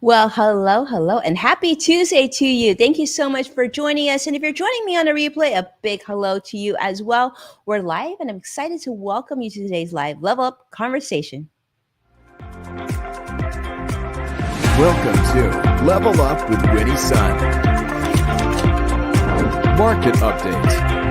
Well, hello, and happy Tuesday to you. Thank you so much for joining us. And if you're joining me on a replay, a big hello to you as well. We're live, and I'm excited to welcome you to today's live level up conversation. Welcome to Level Up with Winnie Sun. Market update.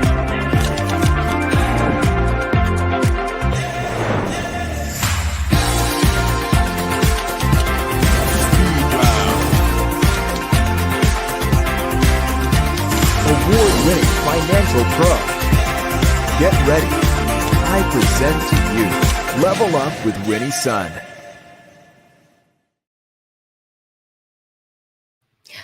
Award-winning financial pro. Get ready. I present to you Level Up with Winnie Sun.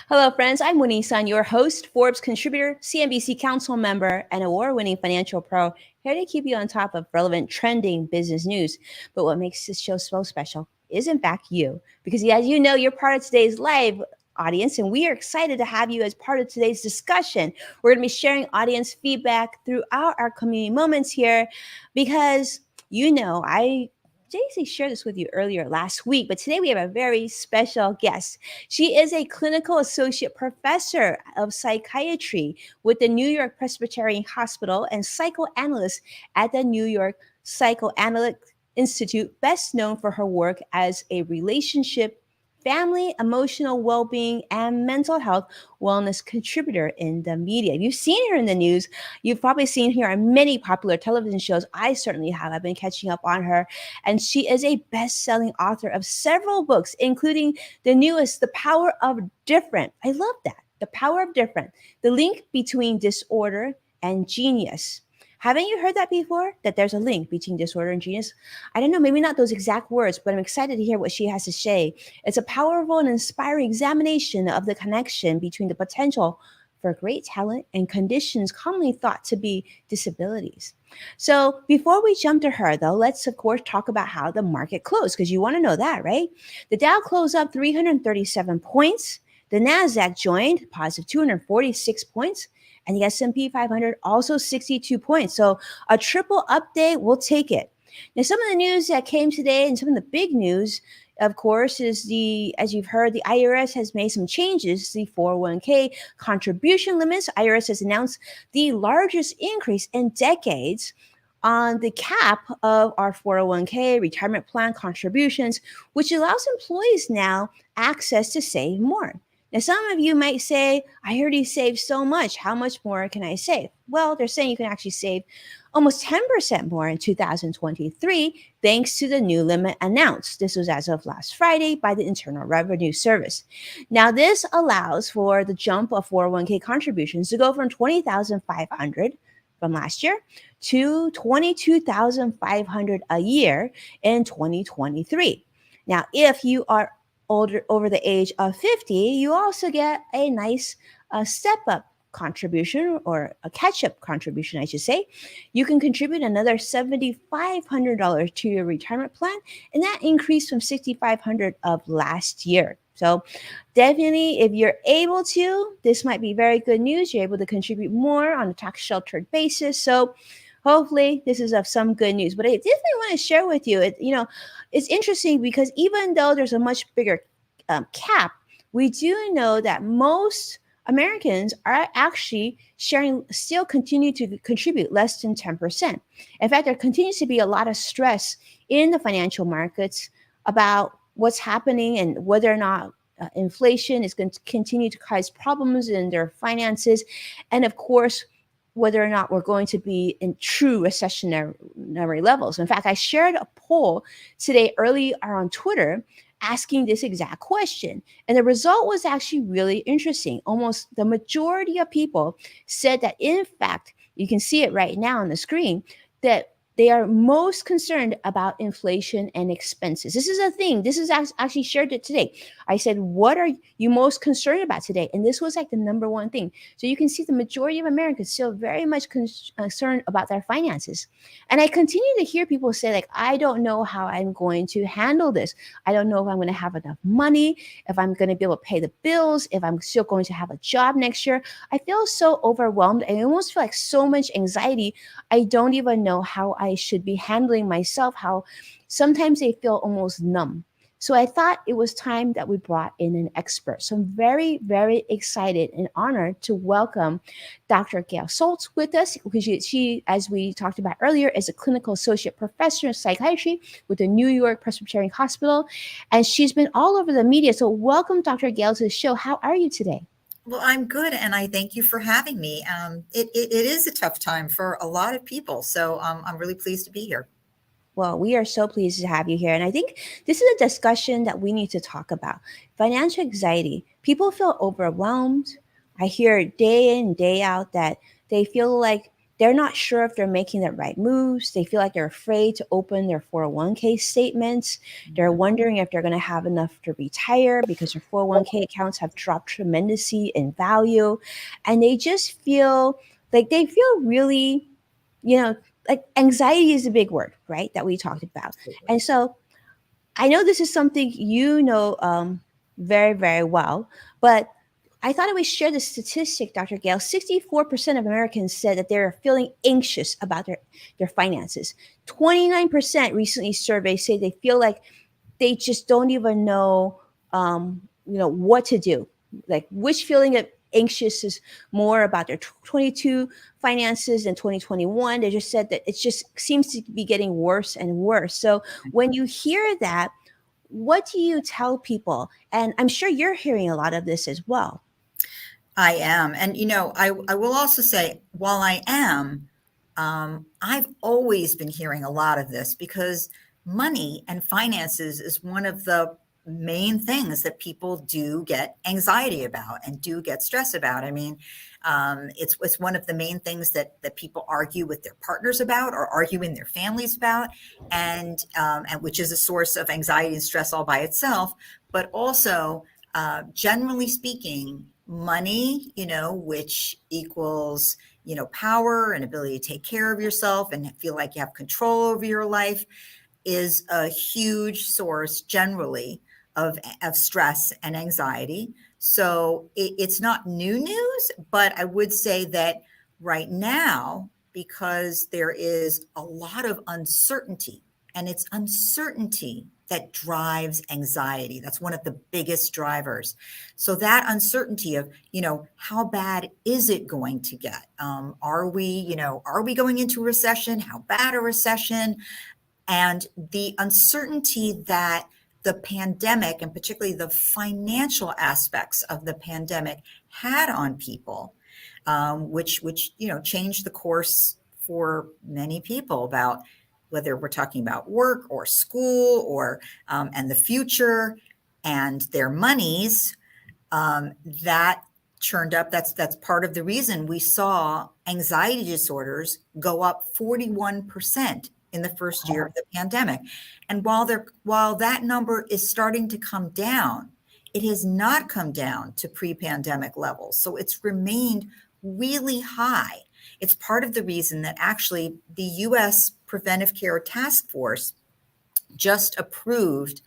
Hello, friends. I'm Winnie Sun, your host, Forbes contributor, CNBC Council member, and award-winning financial pro, here to keep you on top of relevant, trending business news. But what makes this show so special is, in fact, you. Because as you know, you're part of today's live audience, and we are excited to have you as part of today's discussion. We're going to be sharing audience feedback throughout our community moments here because, I Daisy shared this with you earlier last week, but today we have a very special guest. She is a clinical associate professor of psychiatry with the New York Presbyterian Hospital and psychoanalyst at the New York Psychoanalytic Institute, best known for her work as a relationship, family, emotional well-being, and mental health wellness contributor in the media. If you've seen her in the news, you've probably seen her on many popular television shows. I certainly have. I've been catching up on her. And she is a best-selling author of several books, including the newest, The Power of Different. I love that. The Power of Different, the link between disorder and genius. Haven't you heard that before? That there's a link between disorder and genius? I don't know, maybe not those exact words, but I'm excited to hear what she has to say. It's a powerful and inspiring examination of the connection between the potential for great talent and conditions commonly thought to be disabilities. So before we jump to her, though, let's, of course, talk about how the market closed, because you want to know that, right? The Dow closed up 337 points. The NASDAQ joined, positive 246 points. And the S&P 500 also 62 points. So a triple update, we'll take it. Now, some of the news that came today and some of the big news, of course, is as you've heard, the IRS has made some changes to the 401k contribution limits. IRS has announced the largest increase in decades on the cap of our 401k retirement plan contributions, which allows employees now access to save more. Now, some of you might say, I already saved so much. How much more can I save? Well, they're saying you can actually save almost 10% more in 2023, thanks to the new limit announced. This was as of last Friday by the Internal Revenue Service. Now, this allows for the jump of 401k contributions to go from $20,500 from last year to $22,500 a year in 2023. Now, if you are over the age of 50, you also get a nice step-up contribution, or a catch-up contribution, I should say. You can contribute another $7,500 to your retirement plan, and that increased from $6,500 of last year. So definitely, if you're able to, this might be very good news. You're able to contribute more on a tax-sheltered basis. So hopefully this is of some good news. But I definitely want to share with you, it's interesting because even though there's a much bigger cap, we do know that most Americans are actually still continue to contribute less than 10%. In fact, there continues to be a lot of stress in the financial markets about what's happening and whether or not inflation is going to continue to cause problems in their finances. And of course, whether or not we're going to be in true recessionary levels. In fact, I shared a poll today early on Twitter asking this exact question. And the result was actually really interesting. Almost the majority of people said that, in fact, you can see it right now on the screen, that they are most concerned about inflation and expenses. This is a thing. This is actually shared it today. I said, what are you most concerned about today? And this was like the number one thing. So you can see the majority of Americans still very much concerned about their finances. And I continue to hear people say, like, I don't know how I'm going to handle this. I don't know if I'm going to have enough money, if I'm going to be able to pay the bills, if I'm still going to have a job next year. I feel so overwhelmed. I almost feel like so much anxiety. I don't even know how I should be handling myself, how sometimes they feel almost numb. So I thought it was time that we brought in an expert. So I'm very, very excited and honored to welcome Dr. Gail Saltz with us, because she, as we talked about earlier, is a clinical associate professor of psychiatry with the New York Presbyterian Hospital, and she's been all over the media. So welcome, Dr. Gail, to the show. How are you today? Well, I'm good, and I thank you for having me. It is a tough time for a lot of people, so I'm really pleased to be here. Well, we are so pleased to have you here. And I think this is a discussion that we need to talk about. Financial anxiety. People feel overwhelmed. I hear day in, day out that they feel like they're not sure if they're making the right moves. They feel like they're afraid to open their 401k statements. They're wondering if they're going to have enough to retire because their 401k accounts have dropped tremendously in value. And they just feel like they feel really, you know, like anxiety is a big word, right? That we talked about. And so I know this is something very, very well, but I thought I would share the statistic, Dr. Gail. 64% of Americans said that they're feeling anxious about their finances. 29% recently surveyed say they feel like they just don't even know, what to do. Like which feeling of anxious is more about their 22 finances than 2021. They just said that it just seems to be getting worse and worse. So when you hear that, what do you tell people? And I'm sure you're hearing a lot of this as well. I am, and I will also say, while I am, I've always been hearing a lot of this because money and finances is one of the main things that people do get anxiety about and do get stress about. I mean, it's one of the main things that people argue with their partners about or argue in their families about, and which is a source of anxiety and stress all by itself. But also, generally speaking, money, which equals, power and ability to take care of yourself and feel like you have control over your life, is a huge source generally of stress and anxiety. So it's not new news, but I would say that right now, because there is a lot of uncertainty, and it's uncertainty that drives anxiety. That's one of the biggest drivers. So that uncertainty of, how bad is it going to get? Are we going into a recession? How bad a recession? And the uncertainty that the pandemic, and particularly the financial aspects of the pandemic, had on people, which changed the course for many people about whether we're talking about work or school or and the future and their monies, that churned up. That's part of the reason we saw anxiety disorders go up 41% in the first year of the pandemic. And while that number is starting to come down, it has not come down to pre-pandemic levels. So it's remained really high. It's part of the reason that actually the U.S. Preventive Care Task Force just approved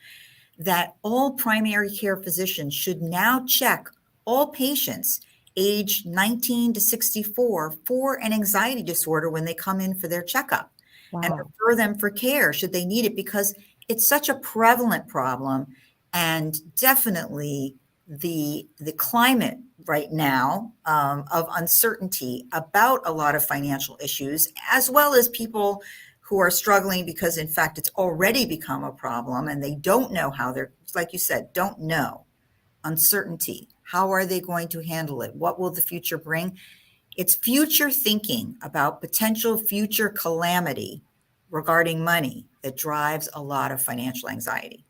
that all primary care physicians should now check all patients age 19 to 64 for an anxiety disorder when they come in for their checkup. Wow. And refer them for care should they need it, because it's such a prevalent problem. And definitely the climate right now of uncertainty about a lot of financial issues, as well as people who are struggling because, in fact, it's already become a problem and they don't know how they're, like you said, don't know. Uncertainty. How are they going to handle it? What will the future bring? It's future thinking about potential future calamity regarding money that drives a lot of financial anxiety.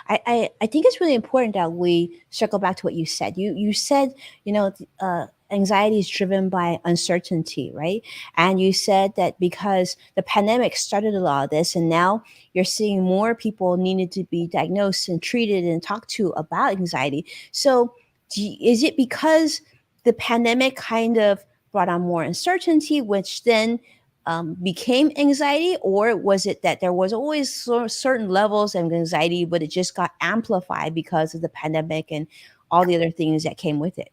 I think it's really important that we circle back to what you said. You said, anxiety is driven by uncertainty, right? And you said that because the pandemic started a lot of this, and now you're seeing more people needed to be diagnosed and treated and talked to about anxiety. So is it because the pandemic kind of brought on more uncertainty, which then became anxiety, or was it that there was always certain levels of anxiety, but it just got amplified because of the pandemic and all the other things that came with it?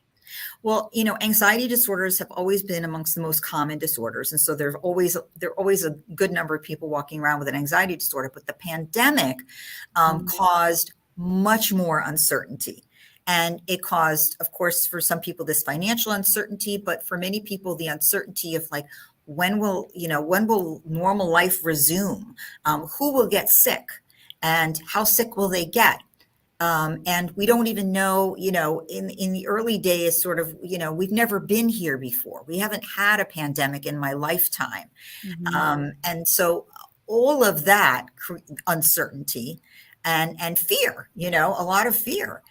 Well, anxiety disorders have always been amongst the most common disorders. And so there are always a good number of people walking around with an anxiety disorder. But the pandemic caused much more uncertainty. And it caused, of course, for some people, this financial uncertainty, but for many people, the uncertainty of like, when will normal life resume? Who will get sick? And how sick will they get? And we don't even know, in the early days, sort of, we've never been here before. We haven't had a pandemic in my lifetime. And so all of that uncertainty and fear, a lot of fear,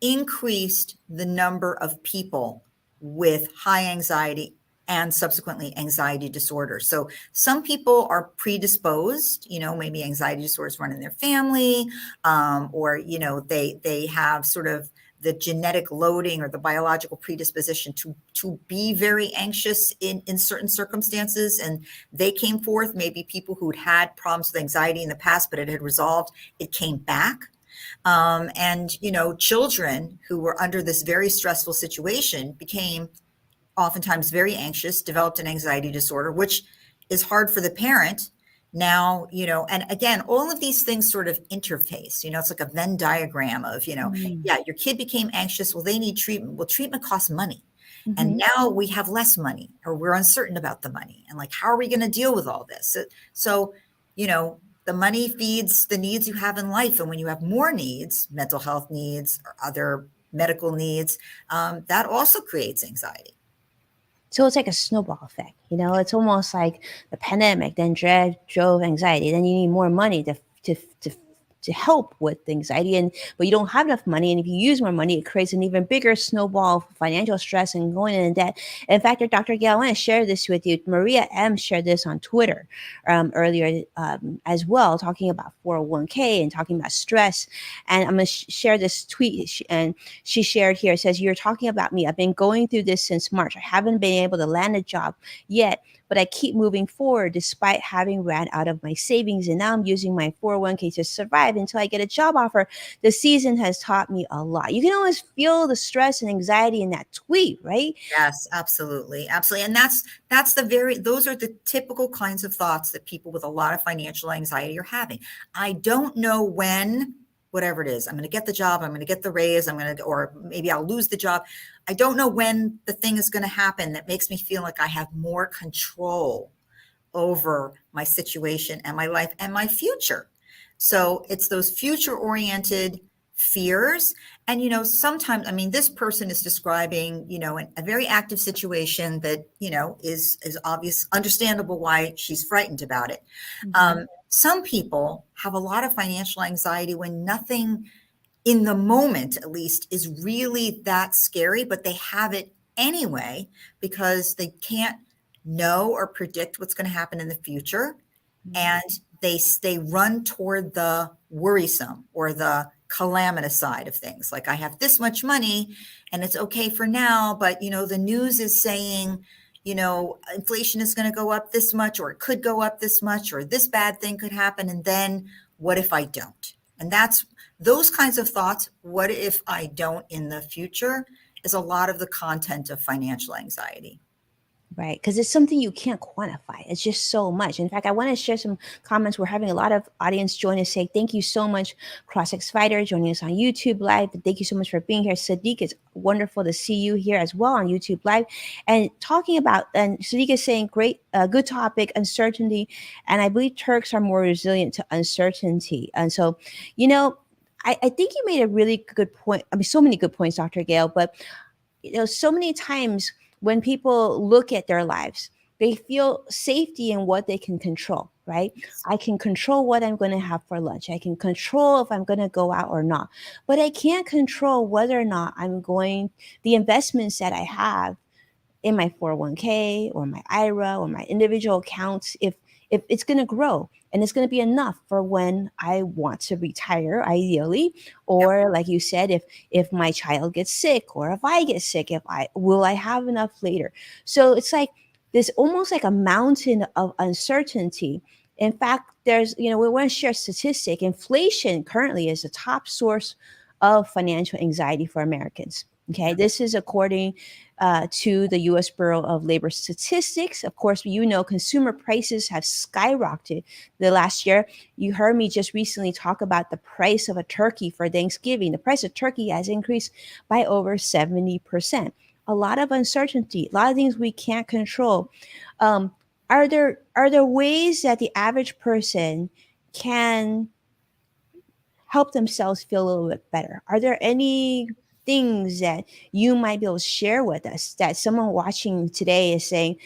increased the number of people with high anxiety and subsequently anxiety disorders. So some people are predisposed, maybe anxiety disorders run in their family, or, they have sort of the genetic loading or the biological predisposition to be very anxious in certain circumstances. And they came forth, maybe people who'd had problems with anxiety in the past, but it had resolved, it came back. And children who were under this very stressful situation became oftentimes very anxious, developed an anxiety disorder, which is hard for the parent now, and again, all of these things sort of interface, it's like a Venn diagram of, yeah, your kid became anxious. Well, they need treatment. Well, treatment costs money. And now we have less money, or we're uncertain about the money. And like, how are we going to deal with all this? So, the money feeds the needs you have in life. And when you have more needs, mental health needs or other medical needs, that also creates anxiety. So it's like a snowball effect, it's almost like the pandemic then drove anxiety. Then you need more money to help with anxiety, but you don't have enough money. And if you use more money, it creates an even bigger snowball of financial stress and going into debt. In fact, Dr. Gail, I want to share this with you. Maria M. shared this on Twitter earlier as well, talking about 401k and talking about stress. And I'm going to share this tweet. And she shared here, it says, "You're talking about me. I've been going through this since March. I haven't been able to land a job yet, but I keep moving forward despite having ran out of my savings. And now I'm using my 401k to survive until I get a job offer. The season has taught me a lot." You can always feel the stress and anxiety in that tweet, right? Yes, absolutely. Absolutely. And those are the typical kinds of thoughts that people with a lot of financial anxiety are having. I don't know when, whatever it is, I'm going to get the job, I'm going to get the raise, or maybe I'll lose the job. I don't know when the thing is going to happen that makes me feel like I have more control over my situation and my life and my future. So it's those future-oriented fears. And, sometimes, this person is describing, a very active situation that, is obvious, understandable why she's frightened about it. Some people have a lot of financial anxiety when nothing in the moment, at least, is really that scary, but they have it anyway because they can't know or predict what's going to happen in the future. And they run toward the worrisome or the calamitous side of things. Like, I have this much money and it's okay for now, but the news is saying, inflation is going to go up this much, or it could go up this much, or this bad thing could happen. And then what if I don't? And that's those kinds of thoughts. What if I don't in the future is a lot of the content of financial anxiety. Right, because it's something you can't quantify. It's just so much. In fact, I want to share some comments. We're having a lot of audience join us. Say thank you so much, CrossX Fighter, joining us on YouTube Live. Thank you so much for being here, Sadiq. It's wonderful to see you here as well on YouTube Live. And talking about, and Sadiq is saying, great, good topic, uncertainty. And I believe Turks are more resilient to uncertainty. And so, I think you made a really good point. So many good points, Dr. Gail. But so many times when people look at their lives, they feel safety in what they can control, right? I can control what I'm going to have for lunch. I can control if I'm going to go out or not. But I can't control whether or not the investments that I have in my 401k or my IRA or my individual accounts, if it's going to grow and it's going to be enough for when I want to retire, ideally, or like you said, if my child gets sick, or if I get sick, will I have enough later? So it's like there's almost like a mountain of uncertainty. In fact, we want to share a statistic. Inflation currently is the top source of financial anxiety for Americans. Okay, this is according to the U.S. Bureau of Labor Statistics. Of course, consumer prices have skyrocketed the last year. You heard me just recently talk about the price of a turkey for Thanksgiving. The price of turkey has increased by over 70%. A lot of uncertainty, a lot of things we can't control. Um, are there ways that the average person can help themselves feel a little bit better? Are there any things that you might be able to share with us that someone watching today is saying,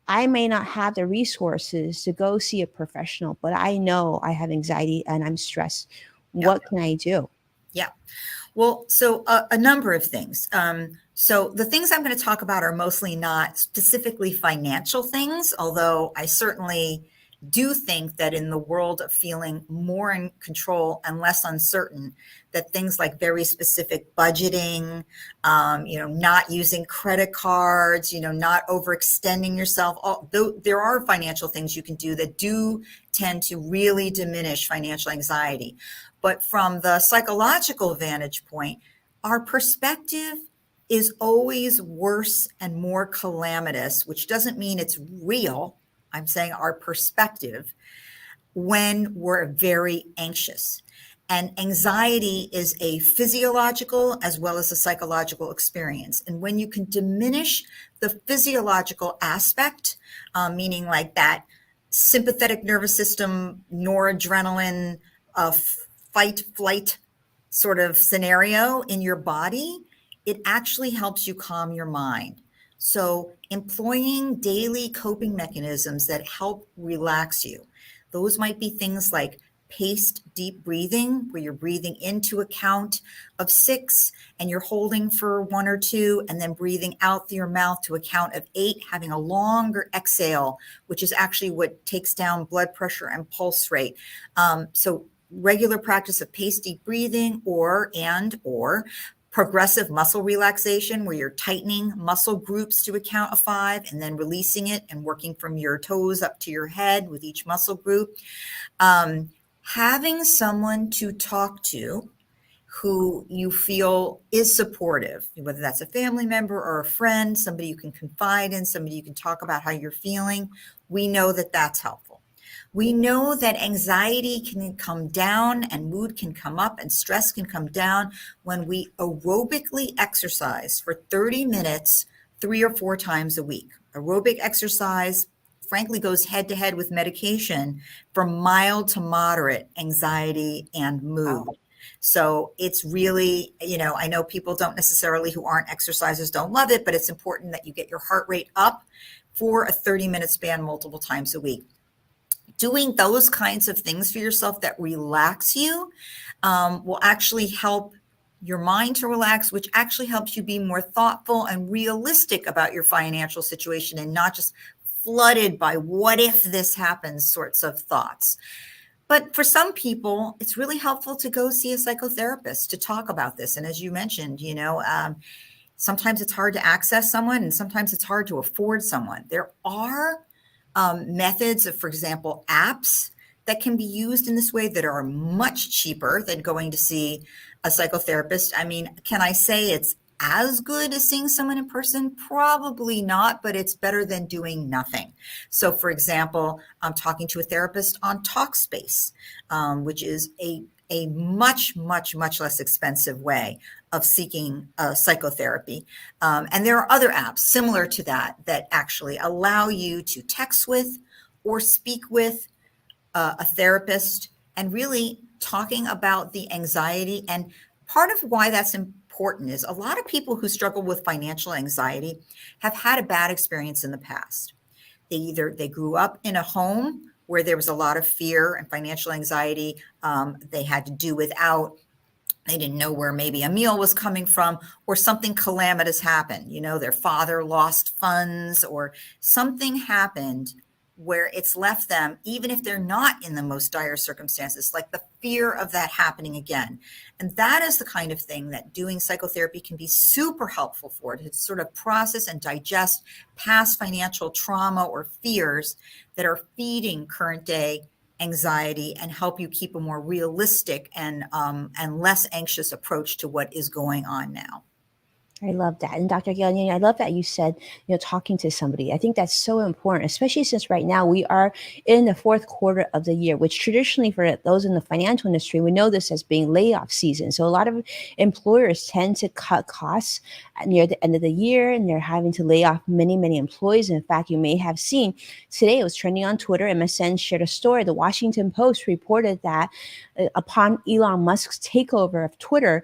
I may not have the resources to go see a professional, but I know I have anxiety and I'm stressed. Yeah. What can I do? Yeah. Well, so a number of things. So the things I'm going to talk about are mostly not specifically financial things, although I certainly do think that in the world of feeling more in control and less uncertain, that things like very specific budgeting, not using credit cards, not overextending yourself. There are financial things you can do that do tend to really diminish financial anxiety. But from the psychological vantage point, our perspective is always worse and more calamitous, which doesn't mean it's real. I'm saying our perspective when we're very anxious. And anxiety is a physiological as well as a psychological experience. And when you can diminish the physiological aspect, meaning like that sympathetic nervous system, noradrenaline, fight flight sort of scenario in your body, it actually helps you calm your mind. So employing daily coping mechanisms that help relax you. Those might be things like paced deep breathing, where you're breathing into a count of 6 and you're holding for 1 or 2 and then breathing out through your mouth to a count of 8, having a longer exhale, which is actually what takes down blood pressure and pulse rate. So regular practice of paced deep breathing or progressive muscle relaxation, where you're tightening muscle groups to a count of 5 and then releasing it and working from your toes up to your head with each muscle group. Having someone to talk to who you feel is supportive, whether that's a family member or a friend, somebody you can confide in, somebody you can talk about how you're feeling, we know that that's helpful. We know that anxiety can come down and mood can come up and stress can come down when we aerobically exercise for 30 minutes, 3 or 4 times a week. Aerobic exercise, frankly, goes head to head with medication for mild to moderate anxiety and mood. Wow. So it's really, I know people don't necessarily, who aren't exercisers, don't love it, but it's important that you get your heart rate up for a 30-minute span multiple times a week. Doing those kinds of things for yourself that relax you will actually help your mind to relax, which actually helps you be more thoughtful and realistic about your financial situation and not just flooded by what if this happens sorts of thoughts. But for some people, it's really helpful to go see a psychotherapist to talk about this. And as you mentioned, sometimes it's hard to access someone and sometimes it's hard to afford someone. There are methods of, for example, apps that can be used in this way that are much cheaper than going to see a psychotherapist. I mean, can I say it's as good as seeing someone in person? Probably not, but it's better than doing nothing. So for example, I'm talking to a therapist on Talkspace, which is a much, much, much less expensive way of seeking psychotherapy. And there are other apps similar to that actually allow you to text with or speak with a therapist and really talking about the anxiety. And part of why that's important is a lot of people who struggle with financial anxiety have had a bad experience in the past. They grew up in a home where there was a lot of fear and financial anxiety. They had to do without. They didn't know where maybe a meal was coming from, or something calamitous happened. Their father lost funds or something happened where it's left them, even if they're not in the most dire circumstances, like the fear of that happening again. And that is the kind of thing that doing psychotherapy can be super helpful for, to sort of process and digest past financial trauma or fears that are feeding current day anxiety and help you keep a more realistic and less anxious approach to what is going on now. I love that. And Dr. Gail, I love that you said, talking to somebody. I think that's so important, especially since right now we are in the fourth quarter of the year, which traditionally for those in the financial industry, we know this as being layoff season. So a lot of employers tend to cut costs near the end of the year, and they're having to lay off many, many employees. In fact, you may have seen today, it was trending on Twitter. MSN shared a story. The Washington Post reported that upon Elon Musk's takeover of Twitter,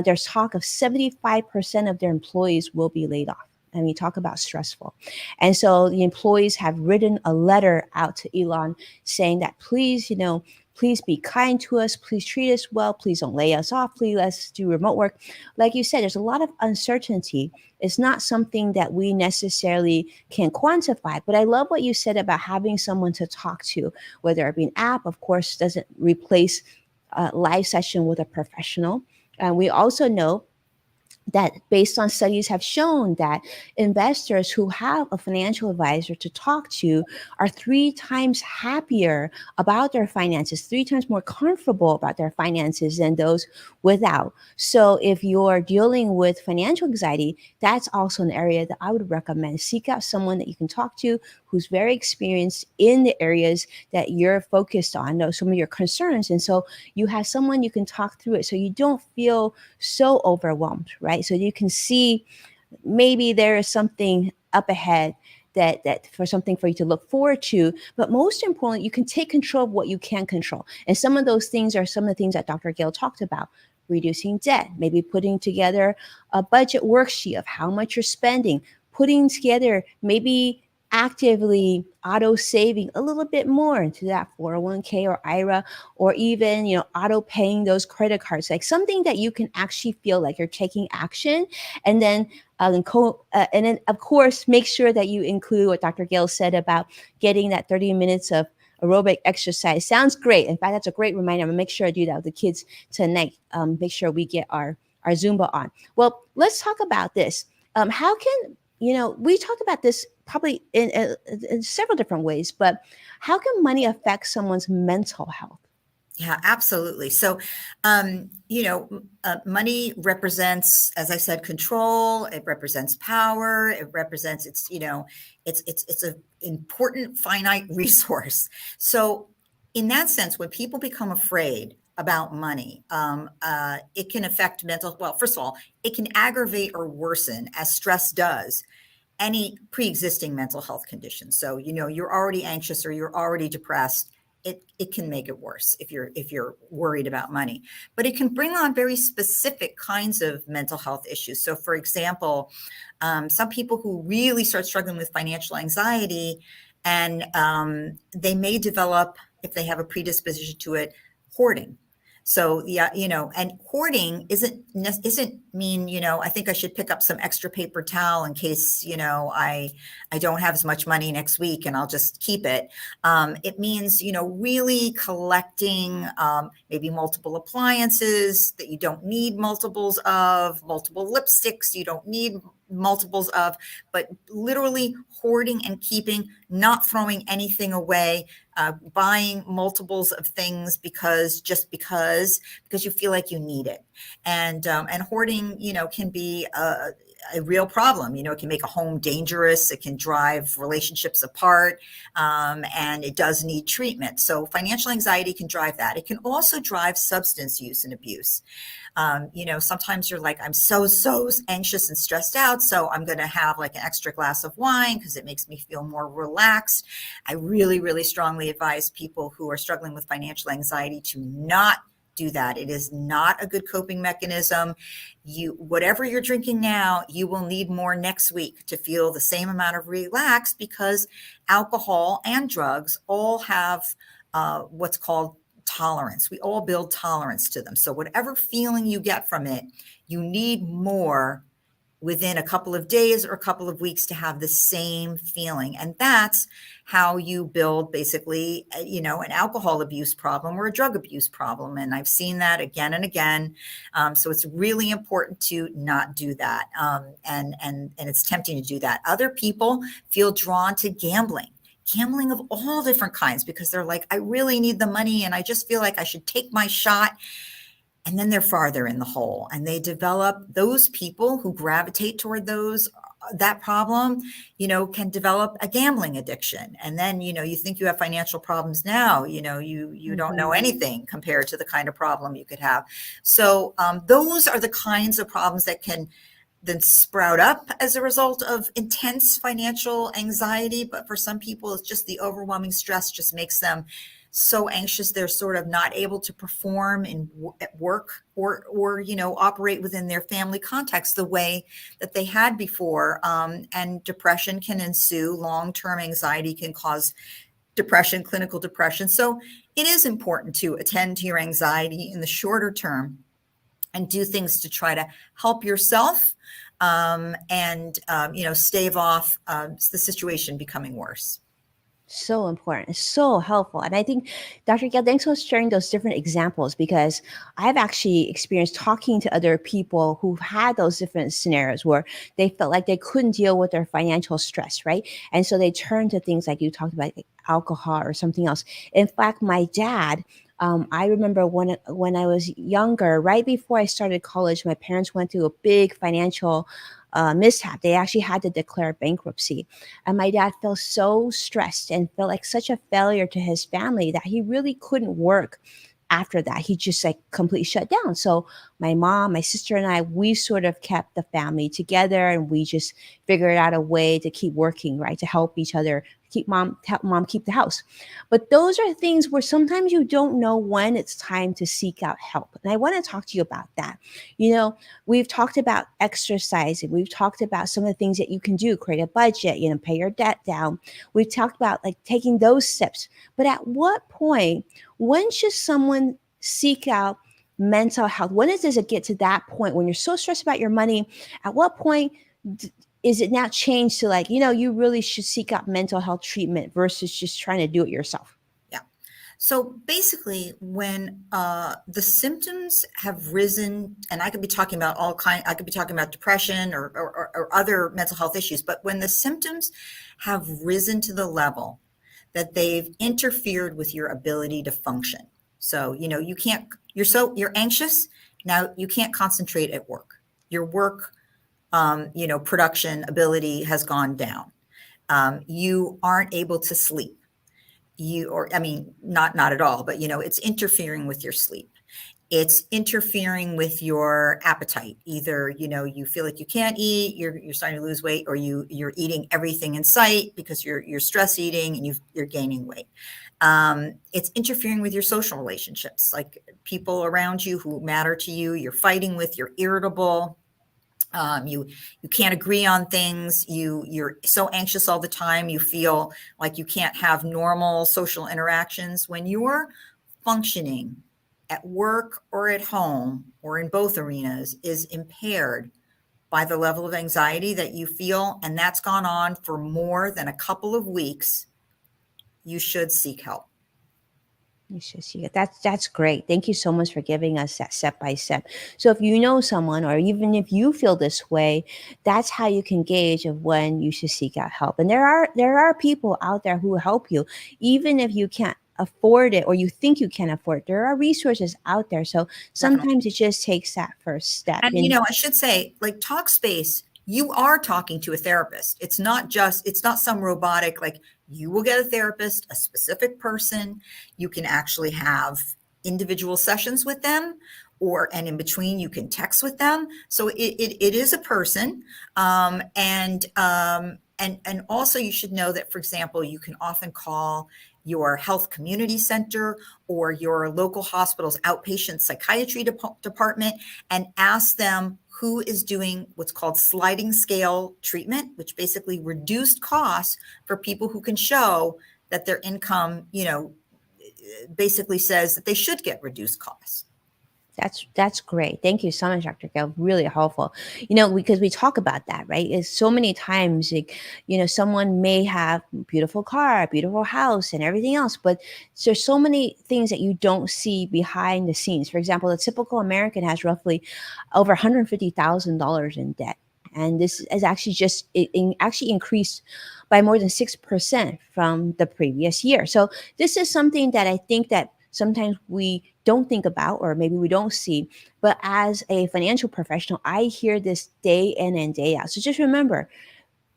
there's talk of 75% of their employees will be laid off. And we talk about stressful. And so the employees have written a letter out to Elon saying that please be kind to us. Please treat us well. Please don't lay us off. Please let's do remote work. Like you said, there's a lot of uncertainty. It's not something that we necessarily can quantify. But I love what you said about having someone to talk to, whether it be an app, of course, doesn't replace a live session with a professional. And we also know that based on studies have shown that investors who have a financial advisor to talk to are 3 times happier about their finances, 3 times more comfortable about their finances than those without. So if you're dealing with financial anxiety, that's also an area that I would recommend. Seek out someone that you can talk to who's very experienced in the areas that you're focused on, know some of your concerns. And so you have someone you can talk through it so you don't feel so overwhelmed, right? So you can see maybe there is something up ahead that for something for you to look forward to. But most importantly, you can take control of what you can control. And some of those things are some of the things that Dr. Gail talked about. Reducing debt, maybe putting together a budget worksheet of how much you're spending, putting together maybe actively auto saving a little bit more into that 401k or IRA, or even, auto paying those credit cards, like something that you can actually feel like you're taking action. And then, and then of course, make sure that you include what Dr. Gail said about getting that 30 minutes of aerobic exercise. Sounds great. In fact, that's a great reminder. I'm gonna make sure I do that with the kids tonight. Make sure we get our Zumba on. Well, let's talk about this. How can, we talked about this probably in several different ways, but how can money affect someone's mental health? Yeah, absolutely. So, money represents, as I said, control. It represents power. It represents it's an important finite resource. So, in that sense, when people become afraid about money, it can affect mental. Well, first of all, it can aggravate or worsen, as stress does, any pre-existing mental health condition. So, you're already anxious or you're already depressed. It can make it worse if you're worried about money, but it can bring on very specific kinds of mental health issues. So, for example, some people who really start struggling with financial anxiety, and they may develop, if they have a predisposition to it, hoarding. So yeah, and hoarding isn't mean, I think I should pick up some extra paper towel in case, I don't have as much money next week and I'll just keep it. It means, really collecting maybe multiple appliances that you don't need multiples of, multiple lipsticks you don't need multiples of, but literally hoarding and keeping, not throwing anything away, buying multiples of things because you feel like you need it. And hoarding, can be a real problem. It can make a home dangerous. It can drive relationships apart, and it does need treatment. So financial anxiety can drive that. It can also drive substance use and abuse. Sometimes you're like, I'm so anxious and stressed out, so I'm going to have like an extra glass of wine because it makes me feel more relaxed. I really, really strongly advise people who are struggling with financial anxiety to not do that. It is not a good coping mechanism. Whatever you're drinking now, you will need more next week to feel the same amount of relaxed, because alcohol and drugs all have what's called tolerance. We all build tolerance to them. So whatever feeling you get from it, you need more within a couple of days or a couple of weeks to have the same feeling. And that's how you build basically, an alcohol abuse problem or a drug abuse problem. And I've seen that again and again. So it's really important to not do that. And it's tempting to do that. Other people feel drawn to gambling of all different kinds, because they're like, I really need the money and I just feel like I should take my shot. and then they're farther in the hole, and they develop, those people who gravitate toward that problem, can develop a gambling addiction. And then, you think you have financial problems now, you don't know anything compared to the kind of problem you could have. So those are the kinds of problems that can then sprout up as a result of intense financial anxiety. But for some people, it's just the overwhelming stress just makes them so anxious they're sort of not able to perform at work or operate within their family context the way that they had before. And depression can ensue. Long-term anxiety can cause depression, clinical depression. So it is important to attend to your anxiety in the shorter term and do things to try to help yourself and stave off the situation becoming worse. So important, so helpful. And I think, Dr. Gail, thanks for sharing those different examples, because I've actually experienced talking to other people who've had those different scenarios where they felt like they couldn't deal with their financial stress, right? And so they turned to things like you talked about, like alcohol or something else. In fact, my dad, I remember when I was younger, right before I started college, my parents went through a big financial mishap. They actually had to declare bankruptcy. And my dad felt so stressed and felt like such a failure to his family that he really couldn't work after that. He just like completely shut down. So my mom, my sister, and I, we sort of kept the family together, and we just figured out a way to keep working, right? To help each other, help mom keep the house. But those are things where sometimes you don't know when it's time to seek out help. And I want to talk to you about that. We've talked about exercising. We've talked about some of the things that you can do, create a budget, pay your debt down. We've talked about like taking those steps. But at what point, when should someone seek out mental health? When does it get to that point when you're so stressed about your money? At what point is it now changed to like, you really should seek out mental health treatment versus just trying to do it yourself? Yeah. So basically, when the symptoms have risen, and I could be talking about I could be talking about depression or other mental health issues, but when the symptoms have risen to the level that they've interfered with your ability to function. So, you're anxious. Now you can't concentrate at work. Your work, production ability has gone down. You aren't able to sleep. Not at all, but it's interfering with your sleep. It's interfering with your appetite. Either, you feel like you can't eat, you're starting to lose weight, or you're eating everything in sight because you're stress eating and you're gaining weight. It's interfering with your social relationships, like people around you who matter to you, you're fighting with, you're irritable. You can't agree on things. You're so anxious all the time. You feel like you can't have normal social interactions. When you're functioning at work or at home or in both arenas is impaired by the level of anxiety that you feel, and that's gone on for more than a couple of weeks, you should seek help. You should see it. That's great. Thank you so much for giving us that step by step. So if you know someone, or even if you feel this way, that's how you can gauge of when you should seek out help. And there are people out there who will help you, even if you can't afford it or you think you can afford it. There are resources out there. So sometimes it just takes that first step. And I should say, like Talkspace, you are talking to a therapist. It's not some robotic, like you will get a therapist, a specific person. You can actually have individual sessions with them, and in between you can text with them. So it is a person. And also you should know that, for example, you can often call your health community center or your local hospital's outpatient psychiatry department and ask them who is doing what's called sliding scale treatment, which basically reduced costs for people who can show that their income, basically says that they should get reduced costs. That's great. Thank you so much, Dr. Gail. Really helpful. Because we talk about that, right? It's so many times, someone may have a beautiful car, a beautiful house, and everything else, but there's so many things that you don't see behind the scenes. For example, the typical American has roughly over $150,000 in debt. And this is actually actually increased by more than 6% from the previous year. So this is something that I think that sometimes we don't think about, or maybe we don't see. But as a financial professional, I hear this day in and day out. So just remember,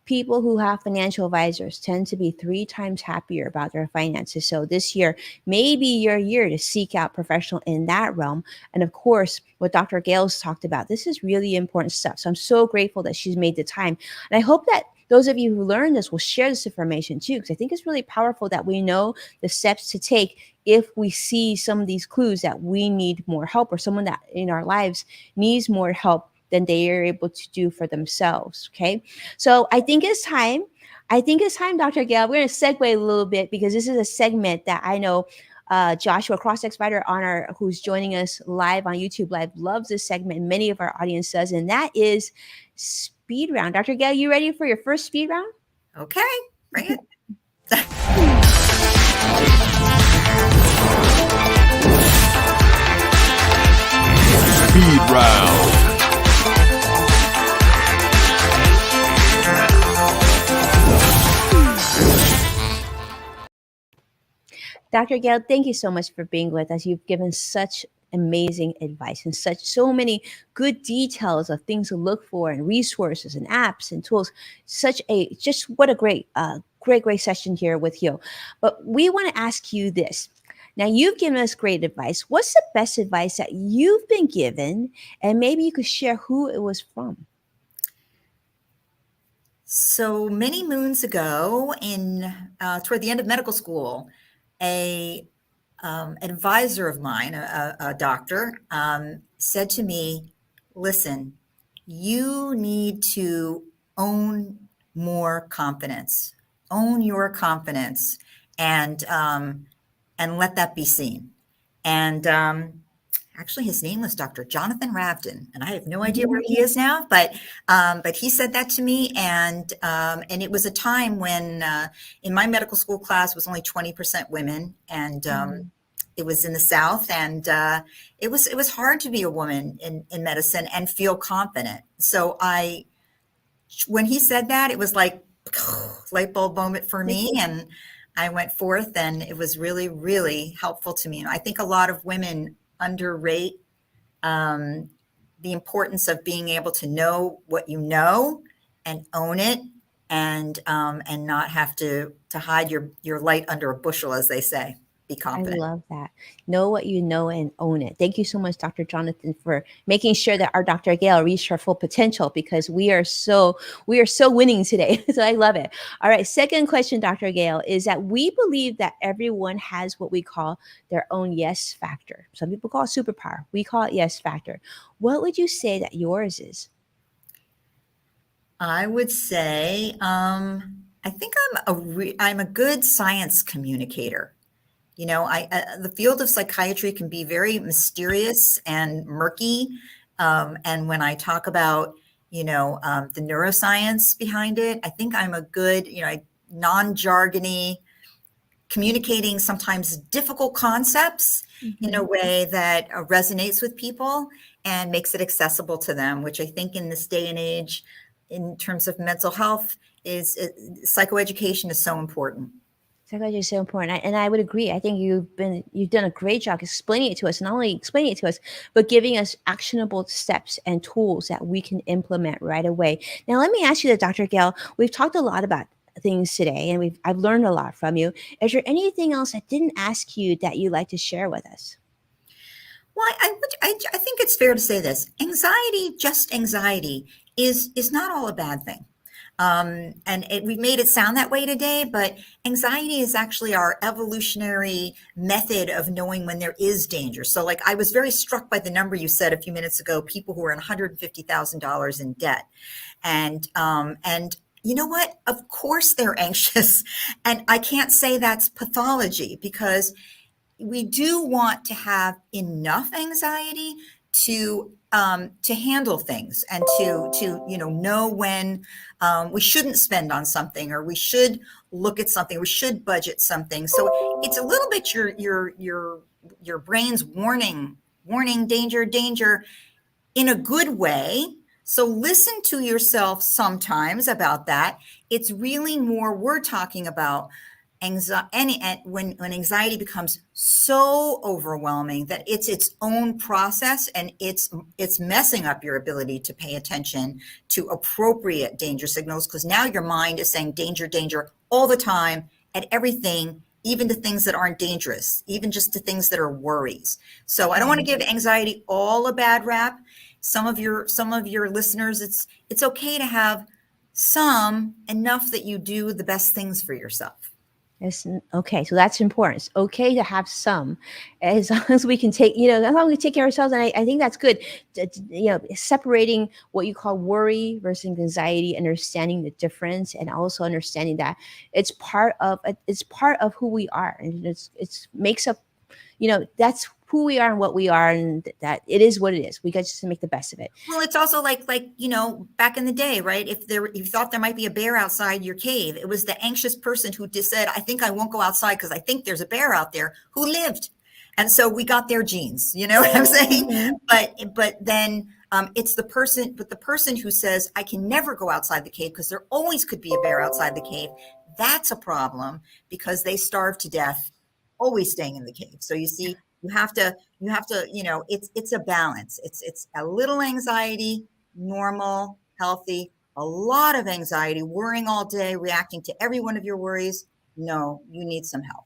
people who have financial advisors tend to be 3 times happier about their finances. So this year may be your year to seek out professional in that realm. And of course, what Dr. Gail's talked about, this is really important stuff. So I'm so grateful that she's made the time. And I hope that those of you who learn this will share this information too, because I think it's really powerful that we know the steps to take if we see some of these clues that we need more help, or someone that in our lives needs more help than they are able to do for themselves. Okay. So I think it's time. Dr. Gail, we're going to segue a little bit, because this is a segment that I know Joshua, CrossX Fighter Honor, who's joining us live on YouTube Live, loves this segment, and many of our audience does, and that is speed round. Dr. Gail, you ready for your first speed round? Okay, bring it. Speed round. Dr. Gail, thank you so much for being with us. You've given such amazing advice and so many good details of things to look for, and resources and apps and tools. What a great session here with you. But we want to ask you this. Now, you've given us great advice. What's the best advice that you've been given? And maybe you could share who it was from. So many moons ago, toward the end of medical school, an advisor of mine, a doctor, said to me, "Listen, you need to own more confidence. Own your confidence, and let that be seen." And actually, his name was Dr. Jonathan Ravden, and I have no idea where he is now. But he said that to me, and it was a time when in my medical school class was only 20% women, and it was in the South, and it was hard to be a woman in medicine and feel confident. So when he said that, it was like light bulb moment for me, and I went forth, and it was really, really helpful to me. And I think a lot of women underrate the importance of being able to know what you know and own it, and not have to hide your light under a bushel, as they say. Be confident. I love that. Know what you know and own it. Thank you so much, Dr. Jonathan, for making sure that our Dr. Gail reached her full potential, because we are so winning today. So I love it. All right. Second question, Dr. Gail, is that we believe that everyone has what we call their own yes factor. Some people call it superpower. We call it yes factor. What would you say that yours is? I would say I think I'm a good science communicator. You know, the field of psychiatry can be very mysterious and murky. And when I talk about, the neuroscience behind it, I think I'm a good, non-jargony, communicating sometimes difficult concepts in a way that resonates with people and makes it accessible to them, which I think in this day and age, in terms of mental health, psychoeducation is so important. Psychology is so important, and I would agree. I think you've done a great job explaining it to us, not only explaining it to us, but giving us actionable steps and tools that we can implement right away. Now, let me ask you that, Dr. Gail. We've talked a lot about things today, and I've learned a lot from you. Is there anything else I didn't ask you that you'd like to share with us? Well, I think it's fair to say this: just anxiety, is not all a bad thing. We've made it sound that way today, but anxiety is actually our evolutionary method of knowing when there is danger. So like, I was very struck by the number you said a few minutes ago, people who are in $150,000 in debt. And you know what? Of course they're anxious. And I can't say that's pathology, because we do want to have enough anxiety to handle things, and to know when we shouldn't spend on something, or we should look at something, we should budget something. So it's a little bit your brain's warning, danger, in a good way. So listen to yourself sometimes about that. It's really more we're talking about when anxiety becomes so overwhelming that it's its own process and it's messing up your ability to pay attention to appropriate danger signals, because now your mind is saying danger, danger all the time at everything, even to things that aren't dangerous, even just to things that are worries. So I don't want to give anxiety all a bad rap. Some of your listeners, it's okay to have some, enough that you do the best things for yourself. Okay, so that's important. It's okay to have some, as long as we can take, as long as we take care of ourselves. And I think that's good. Separating what you call worry versus anxiety, understanding the difference, and also understanding that it's part of who we are, and it's makes up, that's who we are and what we are, and that it is what it is. We got just to make the best of it. Well, it's also like back in the day, right? If you thought there might be a bear outside your cave, it was the anxious person who just said, I think I won't go outside because I think there's a bear out there, who lived. And so we got their genes, you know what I'm saying? Mm-hmm. But then it's the person who says, I can never go outside the cave because there always could be a bear outside the cave. That's a problem, because they starve to death always staying in the cave. So you see, you have to, it's a balance. It's a little anxiety, normal, healthy, a lot of anxiety, worrying all day, reacting to every one of your worries. No, you need some help.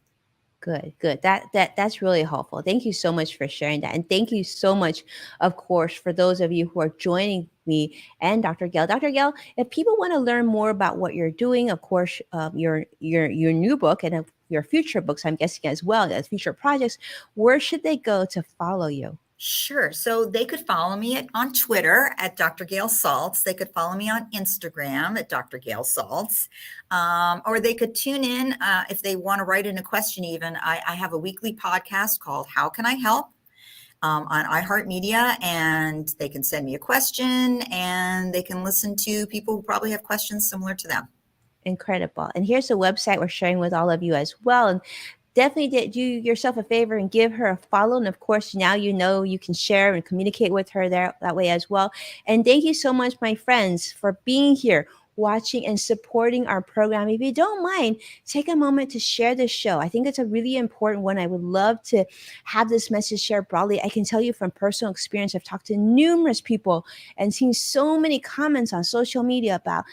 Good. That's really helpful. Thank you so much for sharing that. And thank you so much, of course, for those of you who are joining me and Dr. Gail. Dr. Gail, if people want to learn more about what you're doing, of course, your new book and your future books, I'm guessing as well, as future projects, where should they go to follow you? Sure. So they could follow me on Twitter at Dr. Gail Saltz. They could follow me on Instagram at Dr. Gail Saltz. Or they could tune in if they want to write in a question even. I have a weekly podcast called How Can I Help? On iHeartMedia, and they can send me a question and they can listen to people who probably have questions similar to them. Incredible. And here's a website we're sharing with all of you as well. And definitely do yourself a favor and give her a follow. And of course, now you can share and communicate with her that way as well. And thank you so much, my friends, for being here, watching and supporting our program. If you don't mind, take a moment to share this show. I think it's a really important one. I would love to have this message shared broadly. I can tell you from personal experience, I've talked to numerous people and seen so many comments on social media about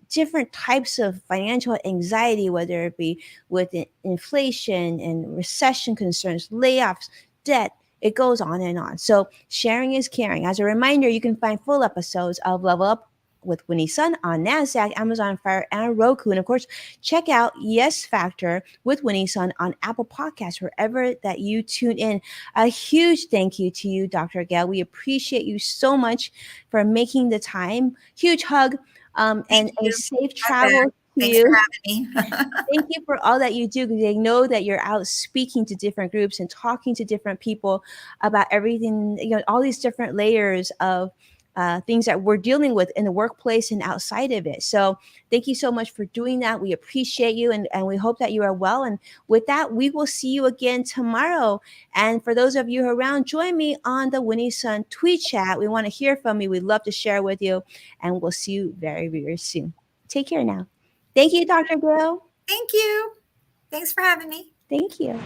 different types of financial anxiety, whether it be with inflation and recession concerns, layoffs, debt. It goes on and on. So sharing is caring. As a reminder, you can find full episodes of Level Up with Winnie Sun on NASDAQ, Amazon Fire, and Roku. And of course, check out Yes Factor with Winnie Sun on Apple Podcasts, wherever that you tune in. A huge thank you to you, Dr. Gail. We appreciate you so much for making the time. Huge hug. And a safe travel to you. For having me. Thank you for all that you do, because I know that you're out speaking to different groups and talking to different people about everything, all these different layers of things that we're dealing with in the workplace and outside of it. So thank you so much for doing that. We appreciate you, and we hope that you are well. And with that, we will see you again tomorrow. And for those of you around, join me on the Winnie Sun tweet chat. We want to hear from you. We'd love to share with you, and we'll see you very, very soon. Take care now. Thank you, Dr. Gail. Thank you. Thanks for having me. Thank you.